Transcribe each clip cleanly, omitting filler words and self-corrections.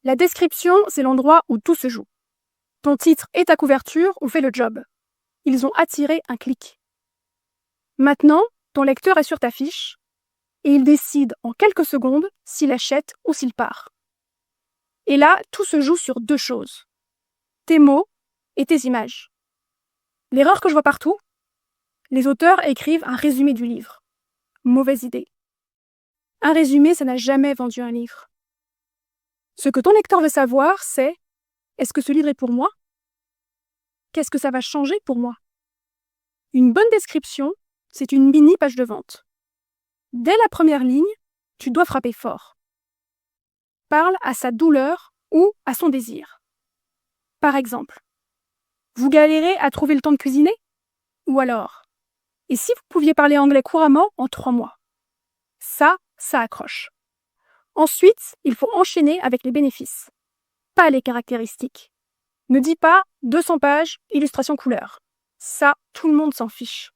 La description, c'est l'endroit où tout se joue. Ton titre et ta couverture ont fait le job. Ils ont attiré un clic. Maintenant, ton lecteur est sur ta fiche et il décide en quelques secondes s'il achète ou s'il part. Et là, tout se joue sur deux choses. Tes mots et tes images. L'erreur que je vois partout, les auteurs écrivent un résumé du livre. Mauvaise idée. Un résumé, ça n'a jamais vendu un livre. Ce que ton lecteur veut savoir, c'est: est-ce que ce livre est pour moi? Qu'est-ce que ça va changer pour moi? Une bonne description, c'est une mini page de vente. Dès la première ligne, tu dois frapper fort. Parle à sa douleur ou à son désir. Par exemple, vous galérez à trouver le temps de cuisiner? Ou alors, et si vous pouviez parler anglais couramment en 3 mois? Ça accroche. Ensuite, il faut enchaîner avec les bénéfices, pas les caractéristiques. Ne dis pas 200 pages, illustration couleur. Ça, tout le monde s'en fiche.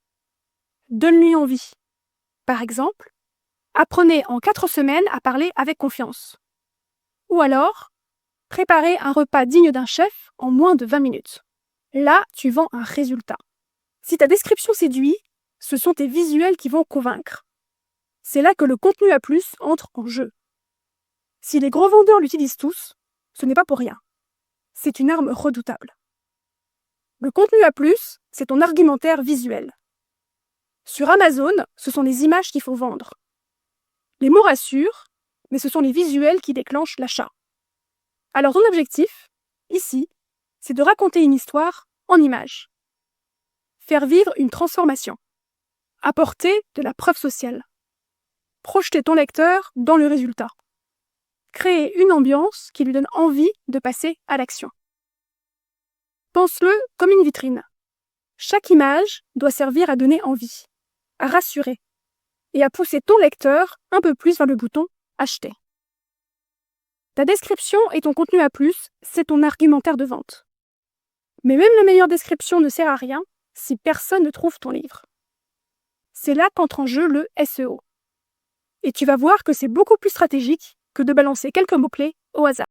Donne-lui envie. Par exemple, apprenez en 4 semaines à parler avec confiance. Ou alors, préparez un repas digne d'un chef en moins de 20 minutes. Là, tu vends un résultat. Si ta description séduit, ce sont tes visuels qui vont convaincre. C'est là que le contenu à plus entre en jeu. Si les gros vendeurs l'utilisent tous, ce n'est pas pour rien. C'est une arme redoutable. Le contenu à plus, c'est ton argumentaire visuel. Sur Amazon, ce sont les images qu'il faut vendre. Les mots rassurent, mais ce sont les visuels qui déclenchent l'achat. Alors ton objectif, ici, c'est de raconter une histoire en images. Faire vivre une transformation. Apporter de la preuve sociale. Projeter ton lecteur dans le résultat. Créer une ambiance qui lui donne envie de passer à l'action. Pense-le comme une vitrine. Chaque image doit servir à donner envie, à rassurer et à pousser ton lecteur un peu plus vers le bouton « Acheter ». Ta description et ton contenu à plus, c'est ton argumentaire de vente. Mais même la meilleure description ne sert à rien si personne ne trouve ton livre. C'est là qu'entre en jeu le SEO. Et tu vas voir que c'est beaucoup plus stratégique que de balancer quelques mots-clés au hasard.